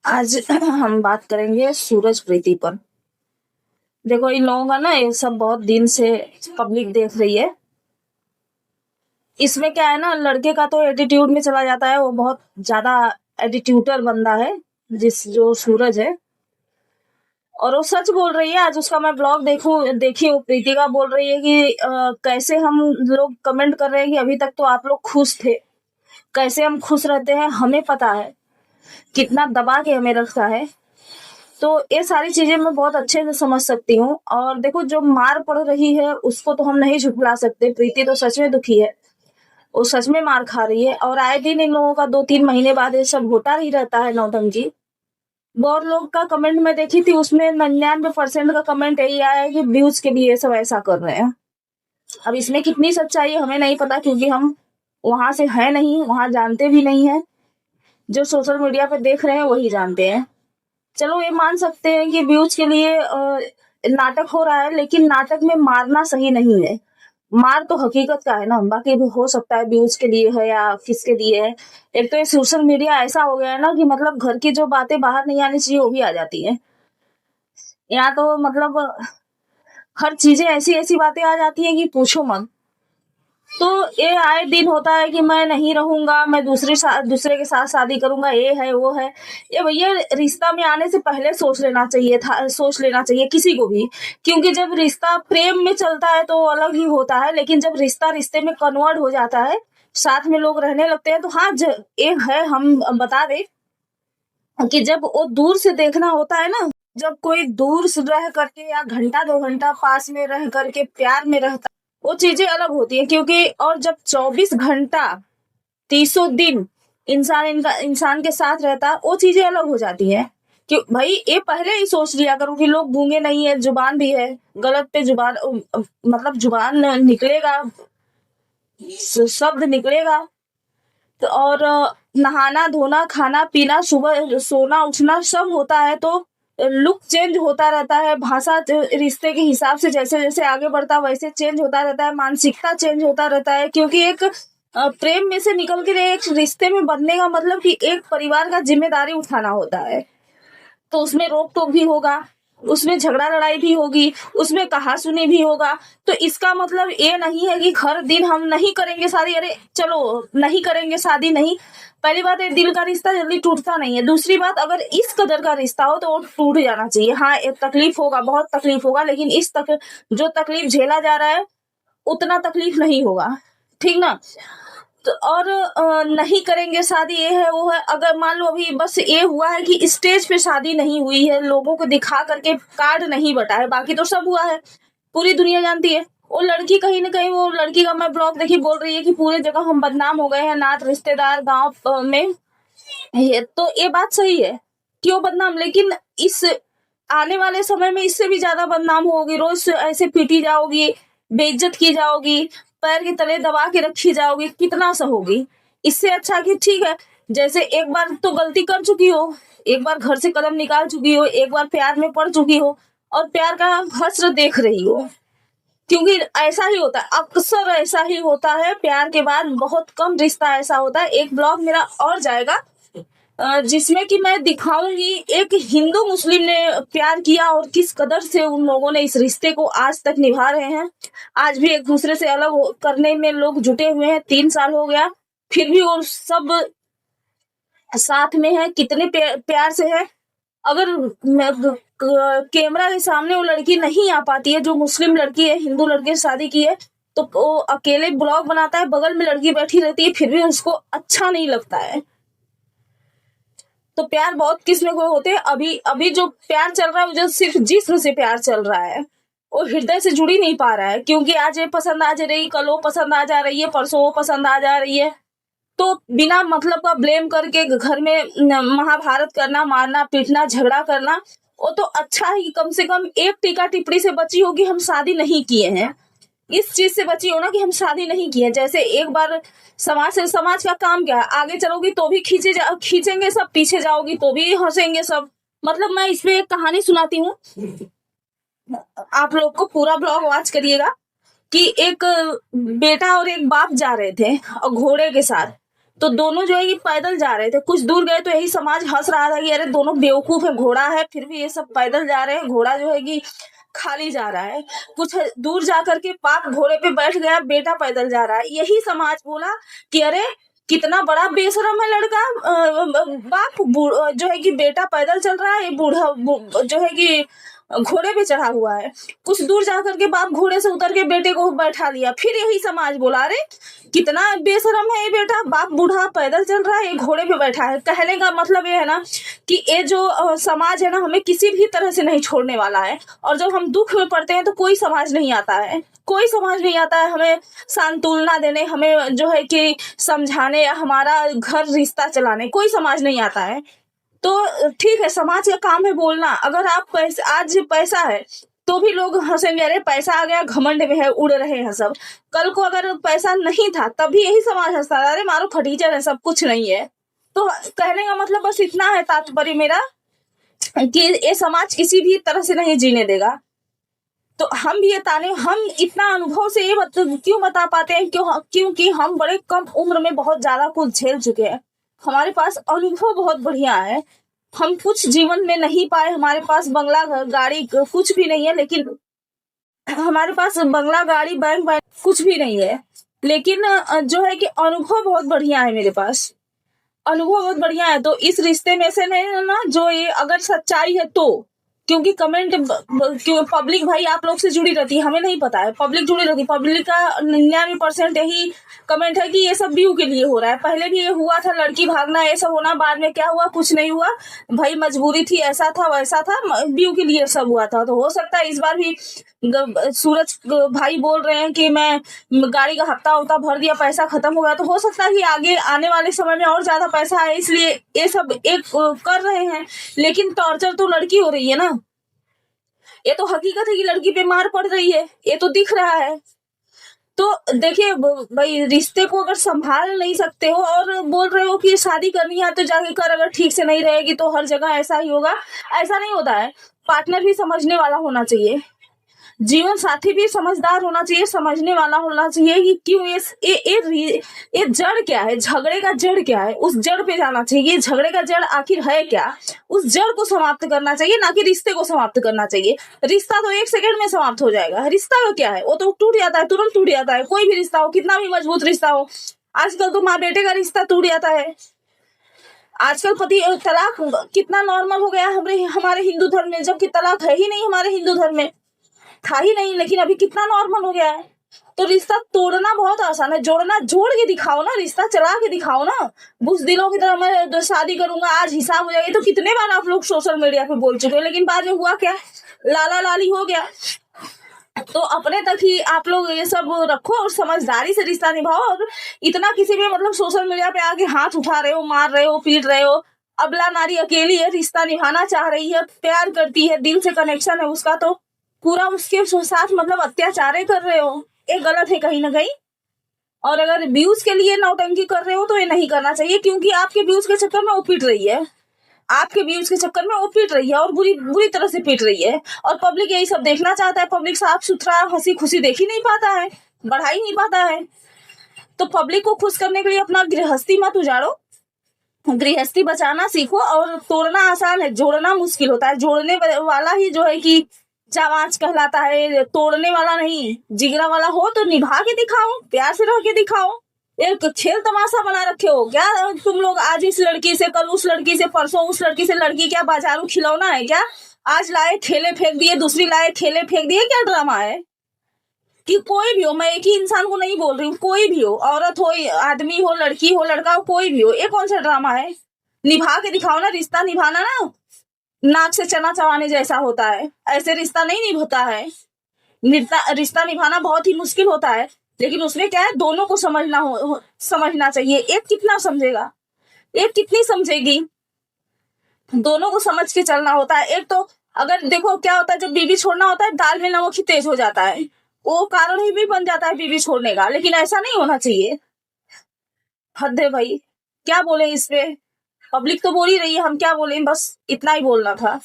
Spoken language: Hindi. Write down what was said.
आज हम बात करेंगे सूरज प्रीति पर। देखो इन लोगों का ना ये सब बहुत दिन से पब्लिक देख रही है। इसमें क्या है ना, लड़के का तो एटीट्यूड में चला जाता है, वो बहुत ज्यादा एटीट्यूटर बंदा है जो सूरज है। और वो सच बोल रही है। आज उसका मैं ब्लॉग देखी हूँ। प्रीति का बोल रही है कि कैसे हम लोग कमेंट कर रहे हैं कि अभी तक तो आप लोग खुश थे, कैसे हम खुश रहते हैं हमें पता है, कितना दबा के हमें रखा है। तो ये सारी चीजें मैं बहुत अच्छे से समझ सकती हूँ। और देखो जो मार पड़ रही है उसको तो हम नहीं झुठला सकते। प्रीति तो सच में दुखी है, वो सच में मार खा रही है। और आए दिन इन लोगों का 2-3 महीने बाद ये सब होता ही रहता है, नौटंकी। बहुत लोग का कमेंट में देखी थी, उसमें 99% का कमेंट यही आया है कि व्यूज के लिए ये सब ऐसा कर रहे हैं। अब इसमें कितनी सच्चाई है हमें नहीं पता, क्योंकि हम वहां से है नहीं, वहां जानते भी नहीं है। जो सोशल मीडिया पे देख रहे हैं वही जानते हैं। चलो ये मान सकते हैं कि व्यूज के लिए नाटक हो रहा है, लेकिन नाटक में मारना सही नहीं है। मार तो हकीकत का है ना, बाकी भी हो सकता है व्यूज के लिए है या किसके लिए है। एक तो ये सोशल मीडिया ऐसा हो गया है ना कि मतलब घर की जो बातें बाहर नहीं आनी चाहिए वो भी आ जाती है। यहाँ तो मतलब हर चीजें ऐसी ऐसी बातें आ जाती है कि पूछो मत। तो ये आए दिन होता है कि मैं नहीं रहूंगा, मैं दूसरे के साथ शादी करूंगा, ये है वो है। ये भैया रिश्ता में आने से पहले सोच लेना चाहिए किसी को भी। क्योंकि जब रिश्ता प्रेम में चलता है तो अलग ही होता है, लेकिन जब रिश्ता रिश्ते में कन्वर्ट हो जाता है, साथ में लोग रहने लगते हैं, तो हाँ एक है, हम बता दें कि जब वो दूर से देखना होता है ना, जब कोई दूर से रह करके या घंटा 2 घंटा पास में रह करके प्यार में रहता, वो चीजें अलग होती है। क्योंकि और जब 24 घंटा 30 दिन इंसान के साथ रहता, वो चीजें अलग हो जाती है। क्यों भाई, ये पहले ही सोच लिया करो कि लोग गूंगे नहीं है, जुबान भी है, गलत पे जुबान मतलब जुबान निकलेगा, शब्द निकलेगा। तो और नहाना धोना खाना पीना सुबह सोना उठना सब होता है, तो लुक चेंज होता रहता है, भाषा रिश्ते के हिसाब से जैसे जैसे आगे बढ़ता वैसे चेंज होता रहता है, मानसिकता चेंज होता रहता है। क्योंकि एक प्रेम में से निकल के एक रिश्ते में बनने का मतलब कि एक परिवार का जिम्मेदारी उठाना होता है। तो उसमें रोक टोक भी होगा, उसमें झगड़ा लड़ाई भी होगी, उसमें कहा सुनी भी होगा। तो इसका मतलब ये नहीं है कि हर दिन हम नहीं करेंगे शादी, अरे चलो नहीं करेंगे शादी, नहीं। पहली बात है, दिल का रिश्ता जल्दी टूटता नहीं है। दूसरी बात, अगर इस कदर का रिश्ता हो तो वो टूट जाना चाहिए। हाँ एक तकलीफ होगा, बहुत तकलीफ होगा, लेकिन जो तकलीफ झेला जा रहा है उतना तकलीफ नहीं होगा, ठीक ना। तो और नहीं करेंगे शादी, ये है वो है। अगर मान लो अभी बस ये हुआ है कि स्टेज पे शादी नहीं हुई है, लोगों को दिखा करके कार्ड नहीं बटा है, बाकी तो सब हुआ है, पूरी दुनिया जानती है। वो लड़की कहीं ना कहीं, वो लड़की का मैं ब्लॉग देखी, बोल रही है कि पूरे जगह हम बदनाम हो गए हैं, नात रिश्तेदार गांव में। तो ये बात सही है, क्यों बदनाम, लेकिन इस आने वाले समय में इससे भी ज्यादा बदनाम होगी। रोज ऐसे पीटी जाओगी, बेइज्जत की जाओगी, पैर के तले दबा के रखी जाओगी, कितना सहोगी। इससे अच्छा कि ठीक है, जैसे एक बार तो गलती कर चुकी हो, एक बार घर से कदम निकाल चुकी हो, एक बार प्यार में पड़ चुकी हो और प्यार का हश्र देख रही हो। क्योंकि ऐसा ही होता है, अक्सर ऐसा ही होता है, प्यार के बाद बहुत कम रिश्ता ऐसा होता है। एक ब्लॉग मेरा और जाएगा जिसमें कि मैं दिखाऊंगी एक हिंदू मुस्लिम ने प्यार किया और किस कदर से उन लोगों ने इस रिश्ते को आज तक निभा रहे हैं। आज भी एक दूसरे से अलग करने में लोग जुटे हुए हैं, 3 साल हो गया, फिर भी वो सब साथ में है, कितने प्यार से है। अगर कैमरा के सामने वो लड़की नहीं आ पाती है, जो मुस्लिम लड़की है, हिंदू लड़के से शादी की है, तो वो अकेले ब्लॉग बनाता है, बगल में लड़की बैठी रहती है, फिर भी उसको अच्छा नहीं लगता है। तो प्यार बहुत किस्म के होते हैं। अभी अभी जो प्यार चल रहा है वो जो सिर्फ जिस्म से प्यार चल रहा है, वो हृदय से जुड़ी नहीं पा रहा है। क्योंकि आज ये पसंद आ जा रही, कल वो पसंद आ जा रही है, परसों वो पसंद आ जा रही है। तो बिना मतलब का ब्लेम करके घर में महाभारत करना, मारना पीटना झगड़ा करना, वो तो अच्छा ही कम से कम एक टीका टिप्पणी से बची होगी, हम शादी नहीं किए हैं, इस चीज से बची हो ना कि हम शादी नहीं किए। जैसे एक बार समाज का काम क्या है, आगे चलोगी तो भी खींचेंगे सब, पीछे जाओगी तो भी हंसेंगे सब। मतलब मैं इसमें एक कहानी सुनाती हूँ, आप लोग को पूरा ब्लॉग वॉच करिएगा। कि एक बेटा और एक बाप जा रहे थे और घोड़े के साथ, तो दोनों जो है कि पैदल जा रहे थे, कुछ दूर गए तो यही समाज हंस रहा था कि अरे दोनों बेवकूफ है, घोड़ा है फिर भी ये सब पैदल जा रहे हैं, घोड़ा जो है कि खाली जा रहा है। कुछ दूर जा करके बाप घोड़े पे बैठ गया, बेटा पैदल जा रहा है। यही समाज बोला कि अरे कितना बड़ा बेशरम है लड़का, बाप जो है कि बेटा पैदल चल रहा है, बूढ़ा जो है कि घोड़े पे चढ़ा हुआ है। कुछ दूर जाकर के बाप घोड़े से उतर के बेटे को बैठा लिया। फिर यही समाज बोला अरे कितना बेशरम है ये बेटा, बाप बूढ़ा पैदल चल रहा है, ये घोड़े पे बैठा है। कहने का मतलब ये है ना कि ये जो समाज है ना, हमें किसी भी तरह से नहीं छोड़ने वाला है। और जब हम दुख में पड़ते हैं तो कोई समाज नहीं आता है, कोई समाज नहीं आता है हमें सांत्वना देने, हमें जो है कि समझाने या हमारा घर रिश्ता चलाने, कोई समाज नहीं आता है। तो ठीक है, समाज का काम है बोलना। अगर आप आज पैसा है तो भी लोग हंसेंगे, अरे पैसा आ गया, घमंड में है, उड़ रहे हैं सब। कल को अगर पैसा नहीं था तब भी यही समाज हंसता था, अरे मारो फटीचर है, सब कुछ नहीं है। तो कहने का मतलब बस इतना है, तात्पर्य मेरा कि ये समाज किसी भी तरह से नहीं जीने देगा। तो हम भी ये ताने, हम इतना अनुभव से ये क्यों बता पाते हैं, क्योंकि हम बड़े कम उम्र में बहुत ज्यादा कुछ झेल चुके हैं। हमारे पास अनुभव बहुत बढ़िया है। हम कुछ जीवन में नहीं पाए, हमारे पास बंगला गाड़ी कुछ भी नहीं है, लेकिन हमारे पास बंगला गाड़ी बैंक कुछ भी नहीं है, लेकिन जो है कि अनुभव बहुत बढ़िया है मेरे पास, अनुभव बहुत बढ़िया है। तो इस रिश्ते में से ना जो ये अगर सच्चाई है तो, क्योंकि कमेंट पब्लिक भाई आप लोग से जुड़ी रहती है, हमें नहीं पता है, पब्लिक जुड़ी रहती है। पब्लिक का 99% यही कमेंट है कि ये सब व्यू के लिए हो रहा है। पहले भी ये हुआ था, लड़की भागना ये सब होना, बाद में क्या हुआ, कुछ नहीं हुआ भाई, मजबूरी थी, ऐसा था वैसा था, व्यू के लिए सब हुआ था। तो हो सकता है इस बार भी सूरज भाई बोल रहे हैं कि मैं गाड़ी का हफ्ता उफ्ता भर दिया, पैसा खत्म हो गया, तो हो सकता है कि आगे आने वाले समय में और ज्यादा पैसा है, इसलिए ये सब एक कर रहे हैं। लेकिन टॉर्चर तो लड़की हो रही है ना, ये तो हकीकत है कि लड़की पे मार पड़ रही है, ये तो दिख रहा है। तो देखिए भाई, रिश्ते को अगर संभाल नहीं सकते हो और बोल रहे हो कि शादी करनी है तो जाके कर, अगर ठीक से नहीं रहेगी तो हर जगह ऐसा ही होगा, ऐसा नहीं होता है। पार्टनर भी समझने वाला होना चाहिए, जीवन साथी भी समझदार होना चाहिए, समझने वाला होना चाहिए कि क्यों ये जड़ क्या है, झगड़े का जड़ क्या है, उस जड़ पे जाना चाहिए। झगड़े का जड़ आखिर है क्या, उस जड़ को समाप्त करना चाहिए, ना कि रिश्ते को समाप्त करना चाहिए। रिश्ता तो 1 सेकंड में समाप्त हो जाएगा, रिश्ता क्या है, वो तो टूट जाता है, तुरंत टूट जाता है। कोई भी रिश्ता हो, कितना भी मजबूत रिश्ता हो, आजकल तो माँ बेटे का रिश्ता टूट जाता है। आजकल पति तलाक कितना नॉर्मल हो गया हमारे हिंदू धर्म में, जबकि तलाक है ही नहीं हमारे हिंदू धर्म में, था ही नहीं, लेकिन अभी कितना नॉर्मल हो गया है। तो रिश्ता तोड़ना बहुत आसान है, जोड़ना जोड़ के दिखाओ ना, रिश्ता चला के दिखाओ ना। बुज़दिलों की तरह मैं शादी करूंगा आज हिसाब हो जाएगी, तो कितने बार आप लोग सोशल मीडिया पे बोल चुके हो, लेकिन बाद में हुआ क्या, लाला लाली हो गया। तो अपने तक ही आप लोग ये सब रखो और समझदारी से रिश्ता निभाओ। और इतना किसी भी मतलब सोशल मीडिया पे आके हाथ उठा रहे हो, मार रहे हो, पीट रहे हो। अबला नारी अकेली है, रिश्ता निभाना चाह रही है, प्यार करती है, दिल से कनेक्शन है उसका, तो पूरा उसके साथ मतलब अत्याचार कर रहे हो, ये गलत है कहीं ना कहीं। और अगर व्यूज के लिए नौटंकी कर रहे हो तो ये नहीं करना चाहिए, क्योंकि आपके व्यूज के चक्कर में वो पीट रही है, आपके व्यूज के चक्कर में वो पीट रही है और बुरी तरह से पीट रही है। और पब्लिक यही सब देखना चाहता है, पब्लिक साफ सुथरा हंसी खुशी देख ही नहीं पाता है, बढ़ा ही नहीं पाता है। तो पब्लिक को खुश करने के लिए अपना गृहस्थी मत उजाड़ो, गृहस्थी बचाना सीखो। और तोड़ना आसान है, जोड़ना मुश्किल होता है। जोड़ने वाला ही जो है कि जावाज कहलाता है, तोड़ने वाला नहीं। जिगरा वाला हो तो निभा के दिखाओ, प्यार से रह के दिखाओ। एक खेल तमाशा बना रखे हो क्या तुम लोग, आज इस लड़की से, कल उस लड़की से, परसों उस लड़की से। लड़की क्या बाजारू खिलौना है क्या, आज लाए ठेले फेंक दिए, दूसरी लाए ठेले फेंक दिए, क्या ड्रामा है। कि कोई भी हो, मैं एक ही इंसान को नहीं बोल रही हूँ, कोई भी हो, औरत हो, आदमी हो, लड़की हो, लड़का हो, कोई भी हो, ये कौन सा ड्रामा है। निभा के दिखाओ ना, रिश्ता निभाना ना नाक से चना चबाने जैसा होता है, ऐसे रिश्ता नहीं निभाता है। रिश्ता निभाना बहुत ही मुश्किल होता है, लेकिन उसमें क्या है, दोनों को समझना चाहिए। एक कितना समझेगा, एक कितनी समझेगी, दोनों को समझ के चलना होता है। एक तो अगर देखो क्या होता है, जब बीवी छोड़ना होता है, दाल में नमक ही तेज हो जाता है, वो कारण ही भी बन जाता है बीवी छोड़ने का। लेकिन ऐसा नहीं होना चाहिए, हद है भाई। क्या बोले इस पे, पब्लिक तो बोल ही रही है, हम क्या बोले, बस इतना ही बोलना था।